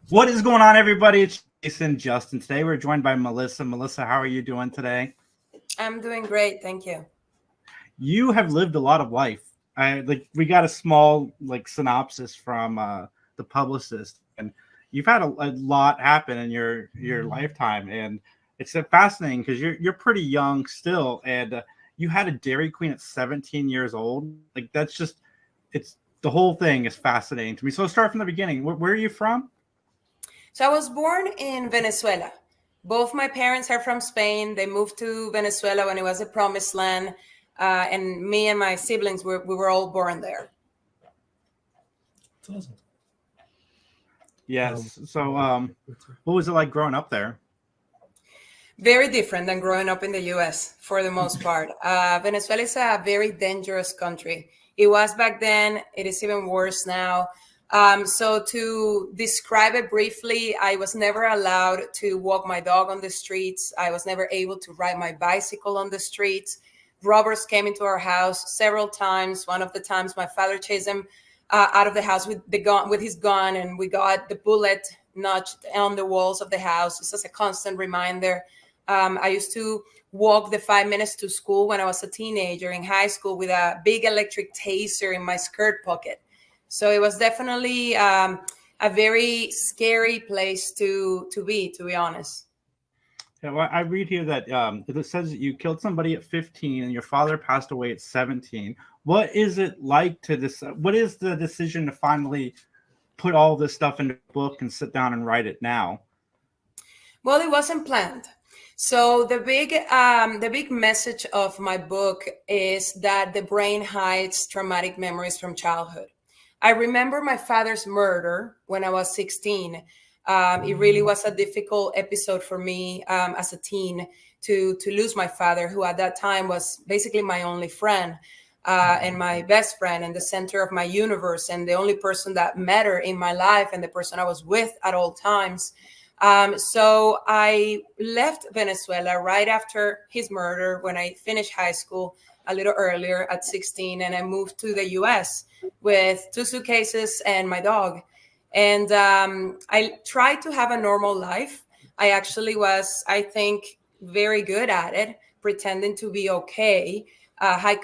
What is going on, everybody? It's Jason Justin. Today we're joined by Melissa. Melissa, how are you doing today? I'm doing great, thank you. You have lived a lot of life. We got a small synopsis from the publicist, and you've had a lot happen in your lifetime, and it's fascinating because you're pretty young still, and you had a Dairy Queen at 17 years old. It's the whole thing is fascinating to me. So let's start from the beginning. Where are you from? So I was born in Venezuela. Both my parents are from Spain. They moved to Venezuela when it was a promised land. And me and my siblings, we were all born there. That's awesome. Yes. So what was it like growing up there? Very different than growing up in the US for the most part. Venezuela is a very dangerous country. It was back then. It is even worse now. So to describe it briefly, I was never allowed to walk my dog on the streets. I was never able to ride my bicycle on the streets. Robbers came into our house several times. One of the times my father chased him out of the house with his gun, and we got the bullet notched on the walls of the house. It's just a constant reminder. I used to walk the 5 minutes to school when I was a teenager in high school with a big electric taser in my skirt pocket. So it was definitely a very scary place to be honest. Yeah, well, I read here that it says that you killed somebody at 15 and your father passed away at 17. What is it like to this? What is the decision to finally put all this stuff into a book and sit down and write it now? Well, it wasn't planned. So the big message of my book is that the brain hides traumatic memories from childhood. I remember my father's murder when I was 16. It really was a difficult episode for me as a teen to lose my father, who at that time was basically my only friend and my best friend and the center of my universe and the only person that mattered in my life and the person I was with at all times. So I left Venezuela right after his murder when I finished high school a little earlier at 16, and I moved to the US with 2 suitcases and my dog. And I tried to have a normal life. I actually was, I think, very good at it, pretending to be okay,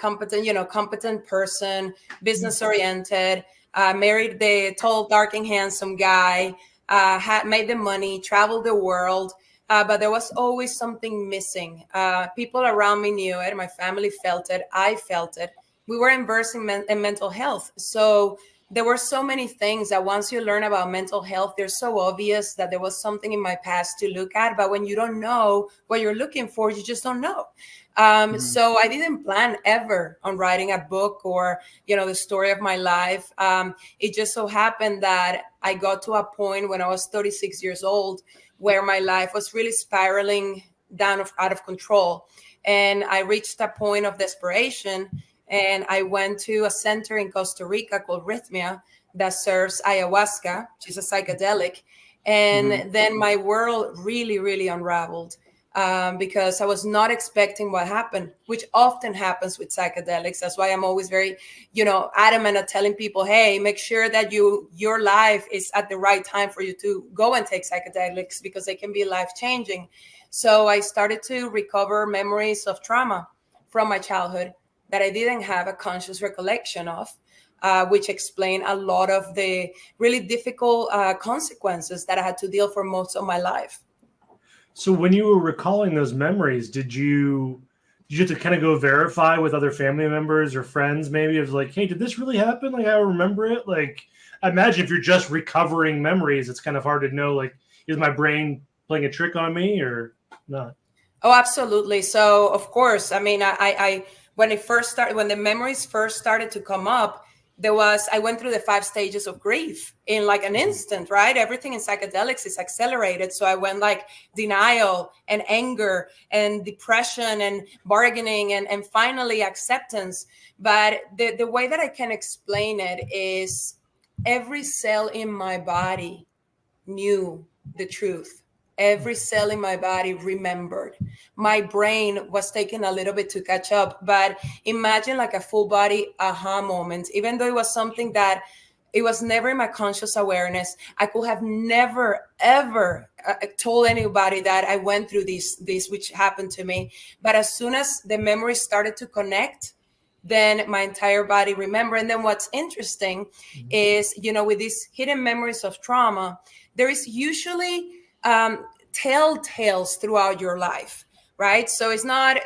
competent person, business oriented, married the tall, dark and handsome guy, had made the money, traveled the world. But there was always something missing. People around me knew it. My family felt it. I felt it. We were immersing in mental health. So there were so many things that once you learn about mental health, they're so obvious that there was something in my past to look at. But when you don't know what you're looking for, you just don't know. So I didn't plan ever on writing a book or, the story of my life. It just so happened that I got to a point when I was 36 years old where my life was really spiraling down out of control. And I reached a point of desperation. And I went to a center in Costa Rica called Rhythmia that serves ayahuasca, which is a psychedelic. And then my world really, really unraveled because I was not expecting what happened, which often happens with psychedelics. That's why I'm always very, adamant at telling people, hey, make sure that your life is at the right time for you to go and take psychedelics because they can be life-changing. So I started to recover memories of trauma from my childhood that I didn't have a conscious recollection of, which explain a lot of the really difficult consequences that I had to deal for most of my life. So when you were recalling those memories, did you have to kind of go verify with other family members or friends? Maybe it was like, hey, did this really happen? Like, I remember it. Like, I imagine if you're just recovering memories, it's kind of hard to know, like, is my brain playing a trick on me or not? Oh, absolutely. So, of course, I mean, I when the memories first started to come up, I went through the 5 stages of grief in like an instant, right? Everything in psychedelics is accelerated. So I went like denial and anger and depression and bargaining and finally acceptance. But the way that I can explain it is every cell in my body knew the truth. Every cell in my body remembered. My brain was taking a little bit to catch up, but imagine like a full body aha moment, even though it was something that It was never in my conscious awareness. I could have never, ever told anybody that I went through this, which happened to me. But as soon as the memories started to connect, then my entire body remembered. And then what's interesting is, with these hidden memories of trauma, there is usually telltales throughout your life. Right. So it's not,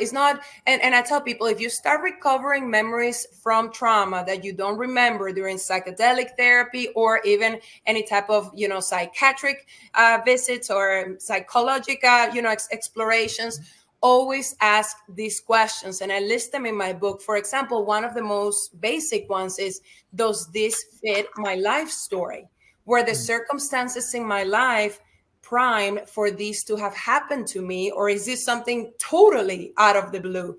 and I tell people, if you start recovering memories from trauma that you don't remember during psychedelic therapy or even any type of, psychiatric visits or psychological, explorations, always ask these questions. And I list them in my book. For example, one of the most basic ones is, does this fit my life story? Were the circumstances in my life primed for this to have happened to me, or is this something totally out of the blue?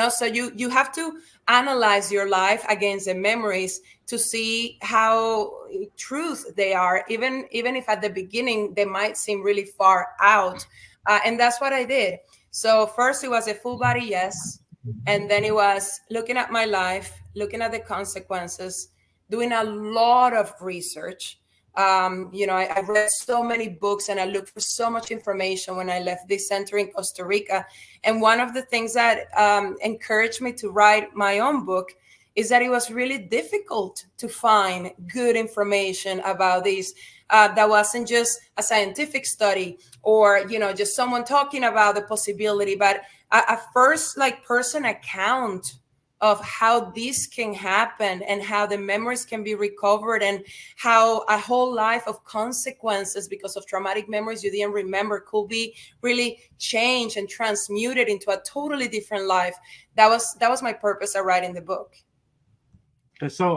So you have to analyze your life against the memories to see how truth they are, even if at the beginning they might seem really far out. And that's what I did. So first it was a full body yes, and then it was looking at my life, looking at the consequences, doing a lot of research. I read so many books and I looked for so much information when I left this center in Costa Rica. And one of the things that encouraged me to write my own book is that it was really difficult to find good information about this. That wasn't just a scientific study or, just someone talking about the possibility, but a first person account of how this can happen and how the memories can be recovered and how a whole life of consequences because of traumatic memories you didn't remember could be really changed and transmuted into a totally different life. That was my purpose of writing the book. So,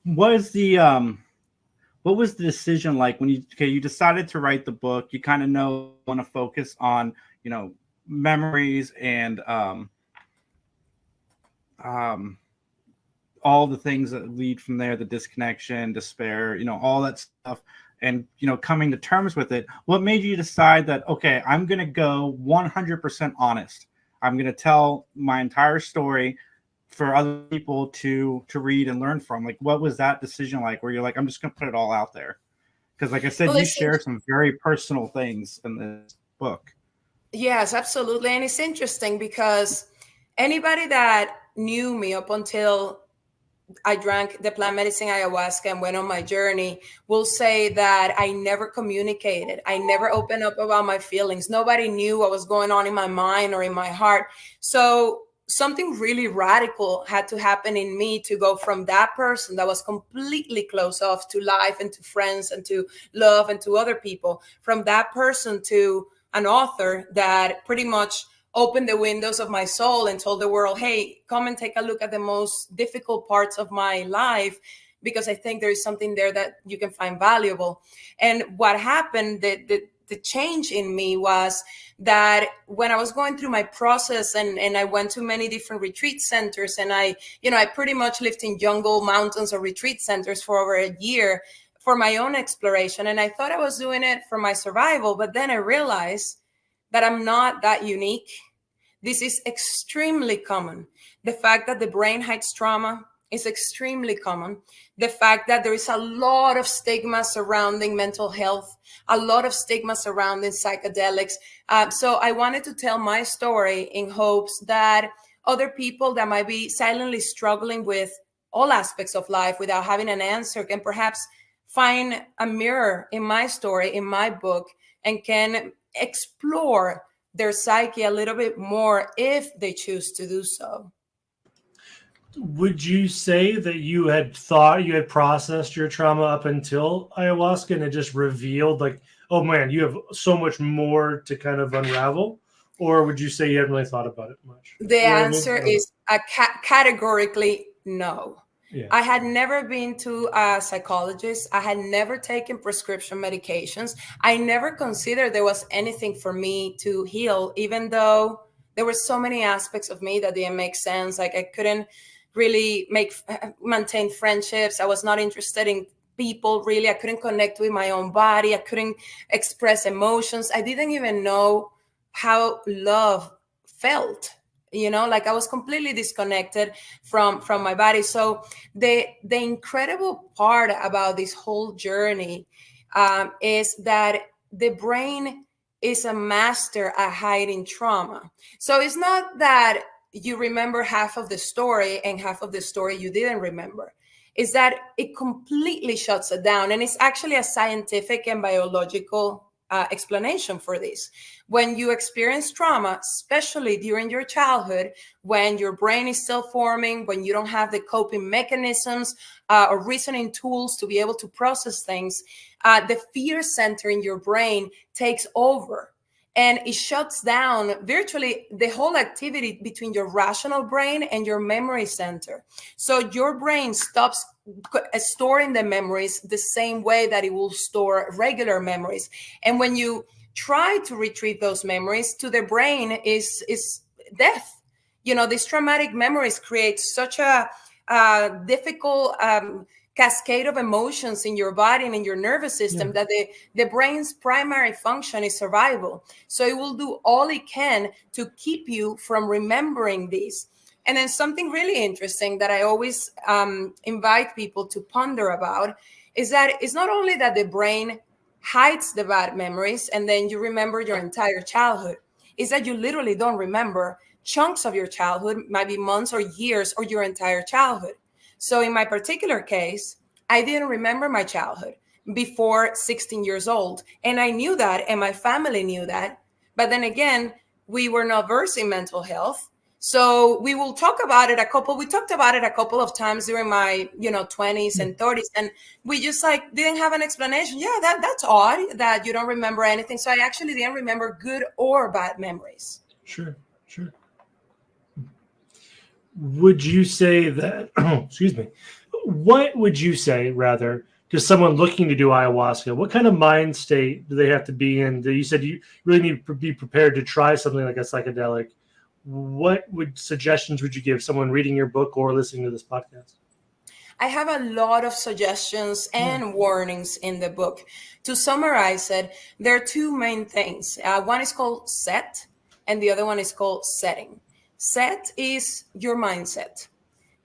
what was the decision like when you decided to write the book? You kind of want to focus on, memories and all the things that lead from there, the disconnection, despair, all that stuff, and, coming to terms with it. What made you decide that, okay, I'm going to go 100% honest. I'm going to tell my entire story for other people to read and learn from? Like, what was that decision like, where you're like, I'm just going to put it all out there? Because like I said, you share some very personal things in this book. Yes, absolutely. And it's interesting because anybody that knew me up until I drank the plant medicine ayahuasca and went on my journey will say that I never communicated. I never opened up about my feelings. Nobody knew what was going on in my mind or in my heart. So something really radical had to happen in me to go from that person that was completely closed off to life and to friends and to love and to other people, from that person to an author that pretty much opened the windows of my soul and told the world, hey, come and take a look at the most difficult parts of my life, because I think there is something there that you can find valuable. And what happened, the change in me was that when I was going through my process and I went to many different retreat centers, and I pretty much lived in jungle, mountains, or retreat centers for over a year for my own exploration. And I thought I was doing it for my survival, but then I realized that I'm not that unique. This is extremely common. The fact that the brain hides trauma is extremely common. The fact that there is a lot of stigma surrounding mental health, a lot of stigma surrounding psychedelics. So I wanted to tell my story in hopes that other people that might be silently struggling with all aspects of life without having an answer can perhaps find a mirror in my story, in my book, and can explore their psyche a little bit more if they choose to do so. Would you say that you had thought you had processed your trauma up until ayahuasca and it just revealed like, oh man, you have so much more to kind of unravel? Or would you say you hadn't really thought about it much? The answer is categorically no. Yeah. I had never been to a psychologist. I had never taken prescription medications. I never considered there was anything for me to heal, even though there were so many aspects of me that didn't make sense. Like I couldn't really maintain friendships. I was not interested in people, really. I couldn't connect with my own body. I couldn't express emotions. I didn't even know how love felt. like I was completely disconnected from my body. So the incredible part about this whole journey is that the brain is a master at hiding trauma. So it's not that you remember half of the story and half of the story you didn't remember. Is that it completely shuts it down. And it's actually a scientific and biological explanation for this. When you experience trauma, especially during your childhood, when your brain is still forming, when you don't have the coping mechanisms or reasoning tools to be able to process things, the fear center in your brain takes over. And it shuts down virtually the whole activity between your rational brain and your memory center. So your brain stops storing the memories the same way that it will store regular memories. And when you try to retrieve those memories, to the brain is death. These traumatic memories create such a difficult cascade of emotions in your body and in your nervous system that the brain's primary function is survival. So it will do all it can to keep you from remembering these. And then something really interesting that I always invite people to ponder about is that it's not only that the brain hides the bad memories and then you remember your entire childhood, is that you literally don't remember chunks of your childhood, might be months or years or your entire childhood. So in my particular case, I didn't remember my childhood before 16 years old. And I knew that, and my family knew that. But then again, we were not versed in mental health. So we talked about it a couple of times during my, 20s and 30s. And we just didn't have an explanation. Yeah, that's odd that you don't remember anything. So I actually didn't remember good or bad memories. Sure. Would you say that, excuse me, what would you say rather to someone looking to do ayahuasca? What kind of mind state do they have to be in? You said you really need to be prepared to try something like a psychedelic. What suggestions would you give someone reading your book or listening to this podcast? I have a lot of suggestions and warnings in the book. To summarize it, there are two main things. One is called set, and the other one is called setting. Set is your mindset.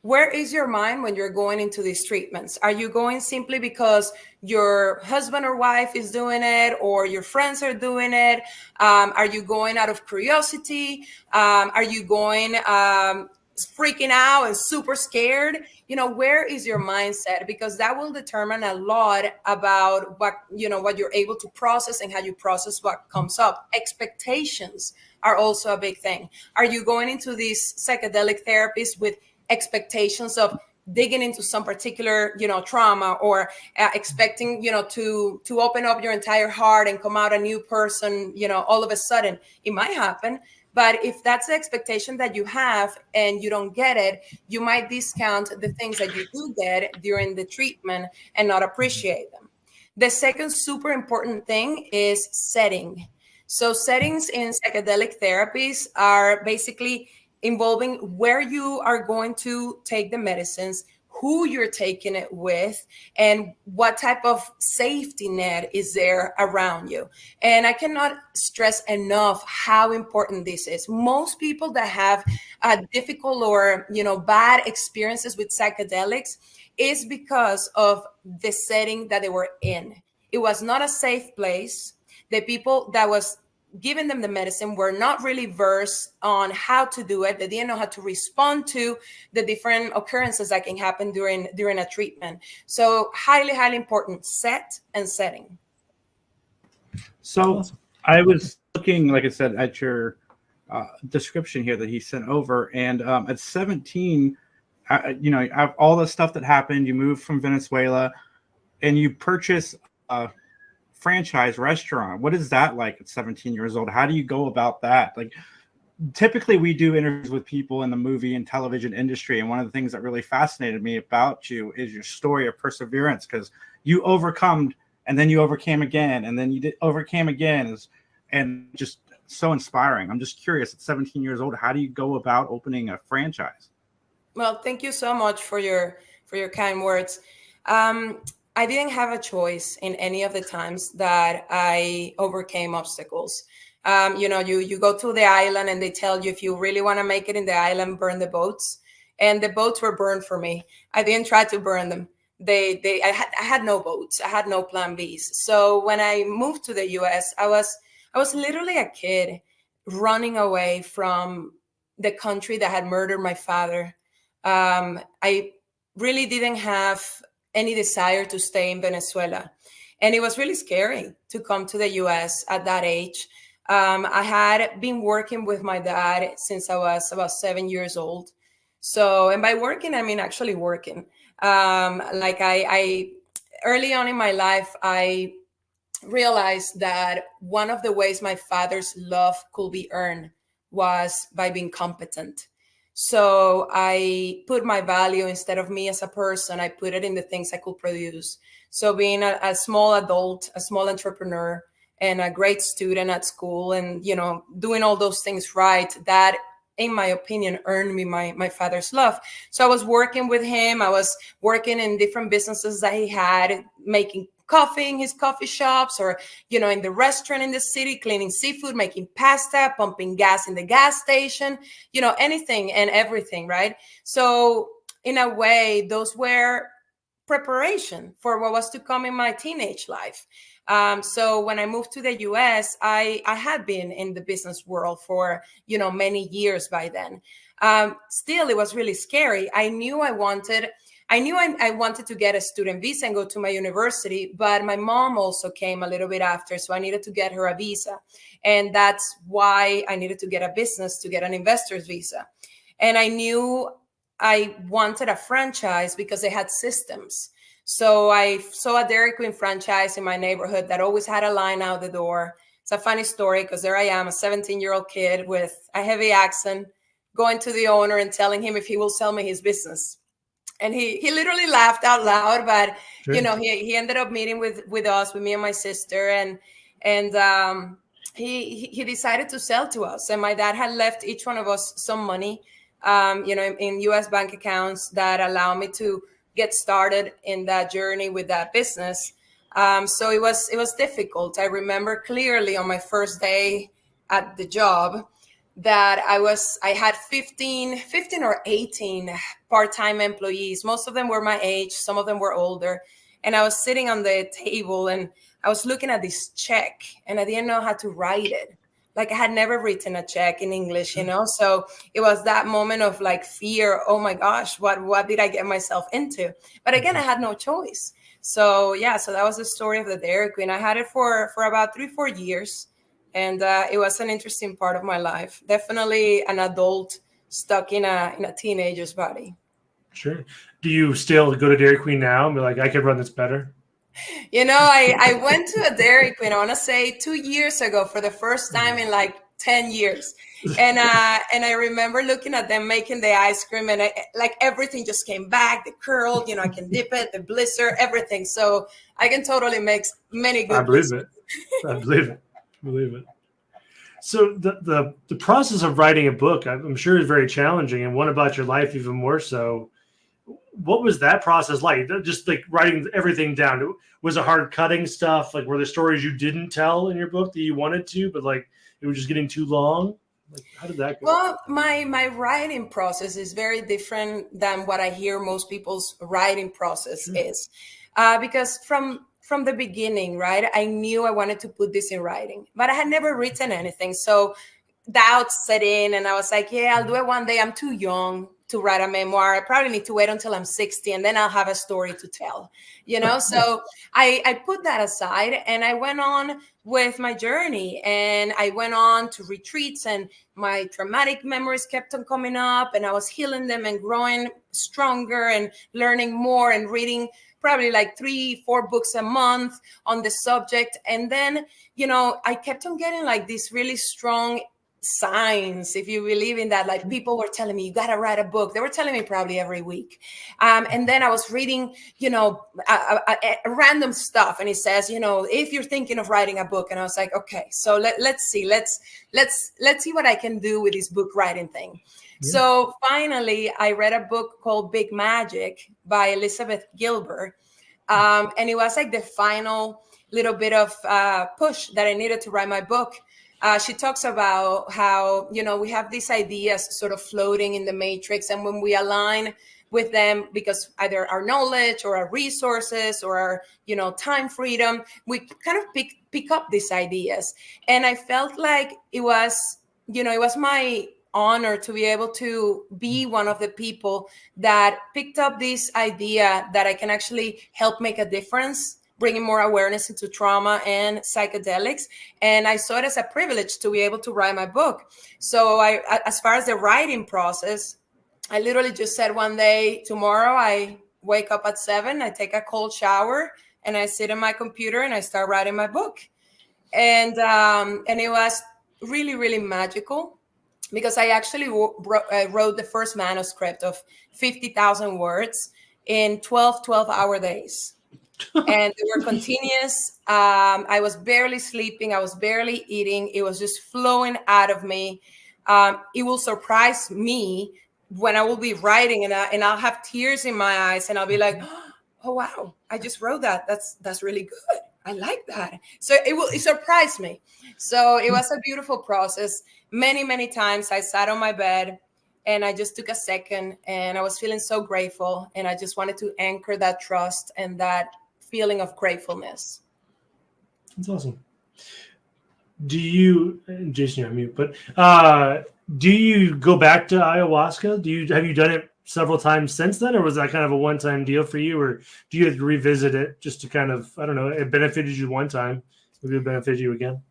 Where is your mind when you're going into these treatments? Are you going simply because your husband or wife is doing it or your friends are doing it? Are you going out of curiosity? Are you going freaking out and super scared? Where is your mindset? Because that will determine a lot about what you're able to process and how you process what comes up. Expectations are also a big thing. Are you going into these psychedelic therapies with expectations of digging into some particular, trauma, or expecting, to open up your entire heart and come out a new person, all of a sudden? It might happen. But if that's the expectation that you have and you don't get it, you might discount the things that you do get during the treatment and not appreciate them. The second super important thing is setting. So settings in psychedelic therapies are basically involving where you are going to take the medicines, who you're taking it with, and what type of safety net is there around you. And I cannot stress enough how important this is. Most people that have difficult or bad experiences with psychedelics is because of the setting that they were in. It was not a safe place. The people that was giving them the medicine were not really versed on how to do it. They didn't know how to respond to the different occurrences that can happen during a treatment. So highly, highly important, set and setting. So I was looking, like I said, at your description here that he sent over. And at 17, all the stuff that happened, you moved from Venezuela and you purchase a franchise restaurant. What is that like at 17 years old? How do you go about that? Like, typically we do interviews with people in the movie and television industry. And one of the things that really fascinated me about you is your story of perseverance, because you overcome and then you overcame again, and then you overcame again, and just so inspiring. I'm just curious, at 17 years old, how do you go about opening a franchise? Well, thank you so much for your kind words. I didn't have a choice in any of the times that I overcame obstacles. You go to the island and they tell you if you really want to make it in the island, burn the boats. And the boats were burned for me. I didn't try to burn them. I had no boats. I had no plan Bs. So when I moved to the US, I was literally a kid running away from the country that had murdered my father. I really didn't have any desire to stay in Venezuela. And it was really scary to come to the US at that age. I had been working with my dad since I was about 7 years old. So, and by working, I mean actually working. I early on in my life, I realized that one of the ways my father's love could be earned was by being competent. So I put my value, instead of me as a person, I put it in the things I could produce. So being a small adult, a small entrepreneur, and a great student at school, and doing all those things right, that in my opinion earned me my father's love. So I was working with him. I was working in different businesses that he had, making coffee in his coffee shops, or in the restaurant in the city, cleaning seafood, making pasta, pumping gas in the gas station, anything and everything, right? So in a way, those were preparation for what was to come in my teenage life. So when I moved to the US, I had been in the business world for, many years by then. Still, it was really scary. I knew I wanted to get a student visa and go to my university, but my mom also came a little bit after. So I needed to get her a visa. And that's why I needed to get a business, to get an investor's visa. And I knew I wanted a franchise because they had systems. So I saw a Dairy Queen franchise in my neighborhood that always had a line out the door. It's a funny story because there I am, a 17-year-old kid with a heavy accent, going to the owner and telling him if he will sell me his business. And he literally laughed out loud, but Sure. He ended up meeting with us, with me and my sister, and he decided to sell to us. And my dad had left each one of us some money, in U.S. bank accounts that allow me to get started in that journey with that business. So it was difficult. I remember clearly on my first day at the job that I had 15 or 18 part-time employees. Most of them were my age, some of them were older. And I was sitting on the table and I was looking at this check and I didn't know how to write it. Like I had never written a check in English, So it was that moment of like fear. Oh my gosh, what did I get myself into? But again, I had no choice. So so that was the story of the Dairy Queen. I had it for about 3-4 years. And it was an interesting part of my life. Definitely an adult stuck in a teenager's body. Sure. Do you still go to Dairy Queen now and be like, I could run this better? I went to a Dairy Queen, I want to say 2 years ago for the first time in like 10 years. And I remember looking at them making the ice cream and like everything just came back, the curl, I can dip it, the blister, everything. So I can totally make many good I believe it. Believe it. So the process of writing a book, I'm sure, is very challenging, and one about your life even more so. What was that process like? Just like writing everything down. Was it hard cutting stuff? Like, were there stories you didn't tell in your book that you wanted to, but like it was just getting too long? Like, how did that go? Well, my writing process is very different than what I hear most people's writing process is, because from the beginning, right, I knew I wanted to put this in writing, but I had never written anything. So doubts set in and I was like, I'll do it one day. I'm too young to write a memoir. I probably need to wait until I'm 60 and then I'll have a story to tell, So I put that aside and I went on with my journey, and I went on to retreats, and my traumatic memories kept on coming up, and I was healing them and growing stronger and learning more and reading probably like 3-4 books a month on the subject. And then, I kept on getting like these really strong signs, if you believe in that. Like people were telling me, you got to write a book. They were telling me probably every week. And then I was reading, random stuff. And it says, if you're thinking of writing a book. And I was like, okay, so let's see what I can do with this book writing thing. Yeah. So finally, I read a book called Big Magic by Elizabeth Gilbert. And it was like the final little bit of push that I needed to write my book. She talks about how, we have these ideas sort of floating in the matrix, and when we align with them, because either our knowledge or our resources or our, time freedom, we kind of pick up these ideas. And I felt like it was my honor to be able to be one of the people that picked up this idea that I can actually help make a difference, bringing more awareness into trauma and psychedelics. And I saw it as a privilege to be able to write my book. So as far as the writing process, I literally just said one day, tomorrow I wake up at 7, I take a cold shower, and I sit on my computer and I start writing my book. And it was really, really magical, because I actually wrote the first manuscript of 50,000 words in 12-hour days. And they were continuous. I was barely sleeping. I was barely eating. It was just flowing out of me. It will surprise me when I will be writing and I'll have tears in my eyes, and I'll be like, oh, wow, I just wrote that. That's really good. I like that. So it surprised me. So it was a beautiful process. Many, many times I sat on my bed and I just took a second, and I was feeling so grateful. And I just wanted to anchor that trust and that feeling of gratefulness. That's awesome. Do you, Jason, you're on mute, but do you go back to ayahuasca? Have you done it several times since then, or was that kind of a one-time deal for you, or do you have to revisit it just to kind of, I don't know, it benefited you one time, maybe it benefit you again?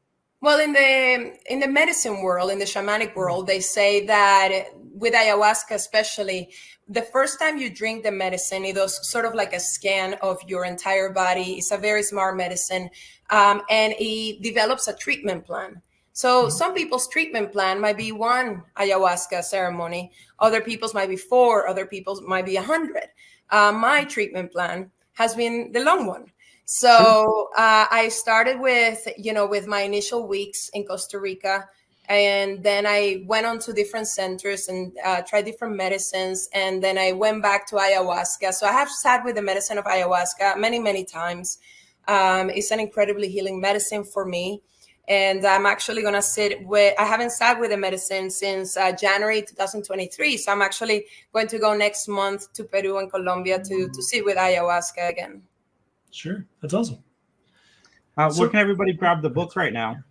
Well, in the medicine world, in the shamanic world, they say that with ayahuasca especially, the first time you drink the medicine, it does sort of like a scan of your entire body. It's a very smart medicine, and it develops a treatment plan. So some people's treatment plan might be 1 ayahuasca ceremony. Other people's might be 4. Other people's might be 100. My treatment plan has been the long one. So I started with my initial weeks in Costa Rica, and then I went on to different centers and tried different medicines, and then I went back to ayahuasca. So I have sat with the medicine of ayahuasca many, many times. It's an incredibly healing medicine for me. And I'm actually going to I haven't sat with the medicine since January 2023. So I'm actually going to go next month to Peru and Colombia to sit with ayahuasca again. Sure. That's awesome. Where can everybody grab the book right now?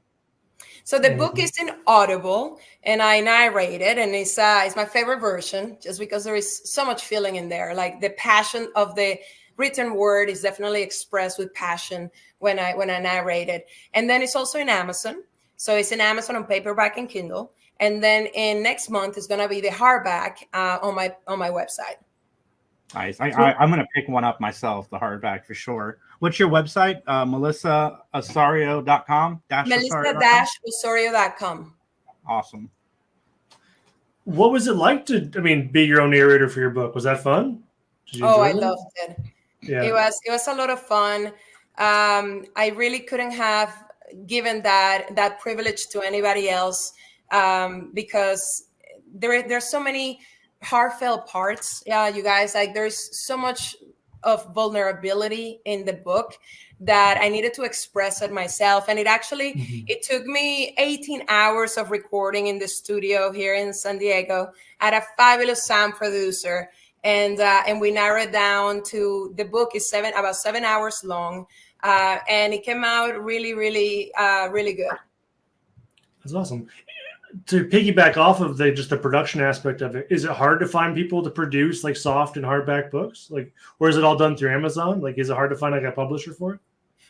So the book is in Audible, and I narrate it, and it's my favorite version just because there is so much feeling in there. Like the passion of the written word is definitely expressed with passion when I narrate it. And then it's also in Amazon. So it's in Amazon on paperback and Kindle. And then in next month is going to be the hardback on my website. Nice. I'm going to pick one up myself, the hardback for sure. What's your website? MelissaOsorio.com? Melissa-Osorio.com. Awesome. What was it like to, be your own narrator for your book? Was that fun? I loved it. Yeah. It was a lot of fun. I really couldn't have given that privilege to anybody else, because there's so many heartfelt parts. Yeah, you guys, like there's so much of vulnerability in the book that I needed to express it myself. And it actually, it took me 18 hours of recording in the studio here in San Diego. I had a fabulous sound producer. And we narrowed down to, the book is about 7 hours long, and it came out really, really, really good. That's awesome. To piggyback off of just the production aspect of it, is it hard to find people to produce like soft and hardback books? Like, or is it all done through Amazon? Like, is it hard to find like a publisher for it?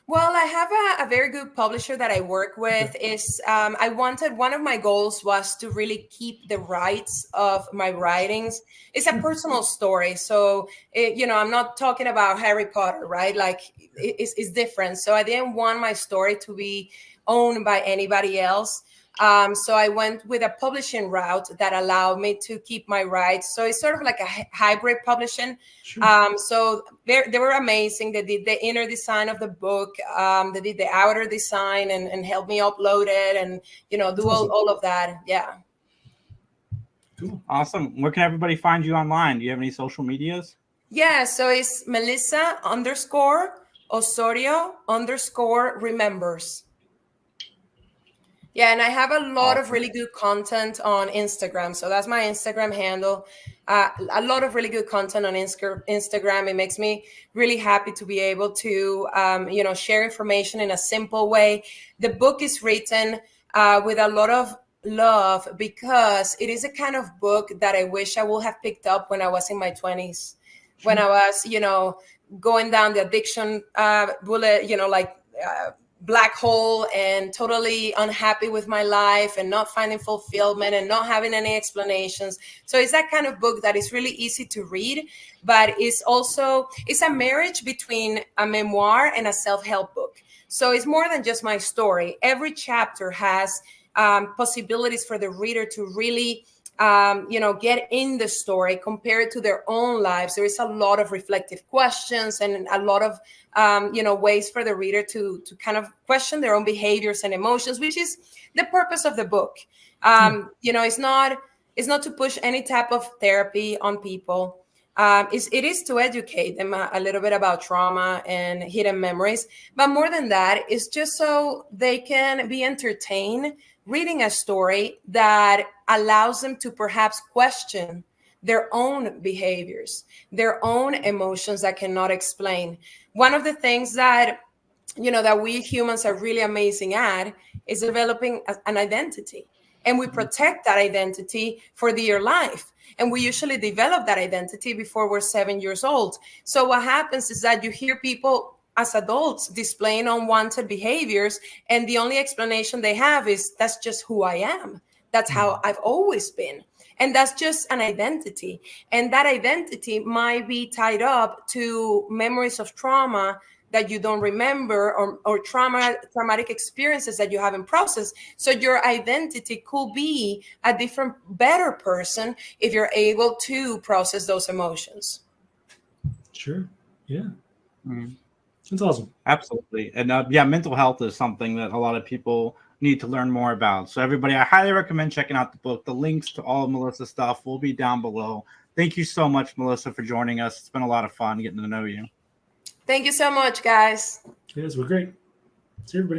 Well, I have a very good publisher that I work with. One of my goals was to really keep the rights of my writings. It's a personal story. So, I'm not talking about Harry Potter, right? Like it's different. So I didn't want my story to be owned by anybody else. So I went with a publishing route that allowed me to keep my rights. So it's sort of like a hybrid publishing. Sure. So they were amazing. They did the inner design of the book. They did the outer design and helped me upload it and, do all of that. Yeah. Cool. Awesome. Where can everybody find you online? Do you have any social medias? Yeah. So it's Melissa_Osorio_remembers. Yeah, and I have a lot of really good content on Instagram. So that's my Instagram handle. A lot of really good content on Instagram. It makes me really happy to be able to, share information in a simple way. The book is written with a lot of love because it is a kind of book that I wish I would have picked up when I was in my 20s, when I was, going down the addiction bullet, black hole and totally unhappy with my life and not finding fulfillment and not having any explanations. So it's that kind of book that is really easy to read, but it's a marriage between a memoir and a self-help book. So it's more than just my story. Every chapter has possibilities for the reader to really get in the story, compare it to their own lives. There is a lot of reflective questions and a lot of, ways for the reader to kind of question their own behaviors and emotions, which is the purpose of the book. It's not to push any type of therapy on people. It is to educate them a little bit about trauma and hidden memories. But more than that, it's just so they can be entertained reading a story that allows them to perhaps question their own behaviors, their own emotions that cannot explain. One of the things that we humans are really amazing at is developing an identity. And we protect that identity for dear life. And we usually develop that identity before we're 7 years old. So what happens is that you hear people as adults displaying unwanted behaviors, and the only explanation they have is that's just who I am. That's how I've always been. And that's just an identity. And that identity might be tied up to memories of trauma that you don't remember, or traumatic experiences that you haven't processed. So your identity could be a different, better person if you're able to process those emotions. Sure. Yeah. Mm-hmm. That's awesome. Absolutely. And mental health is something that a lot of people need to learn more about. So everybody, I highly recommend checking out the book. The links to all of Melissa's stuff will be down below. Thank you so much, Melissa, for joining us. It's been a lot of fun getting to know you. Thank you so much, guys. Yes, we're great. See everybody.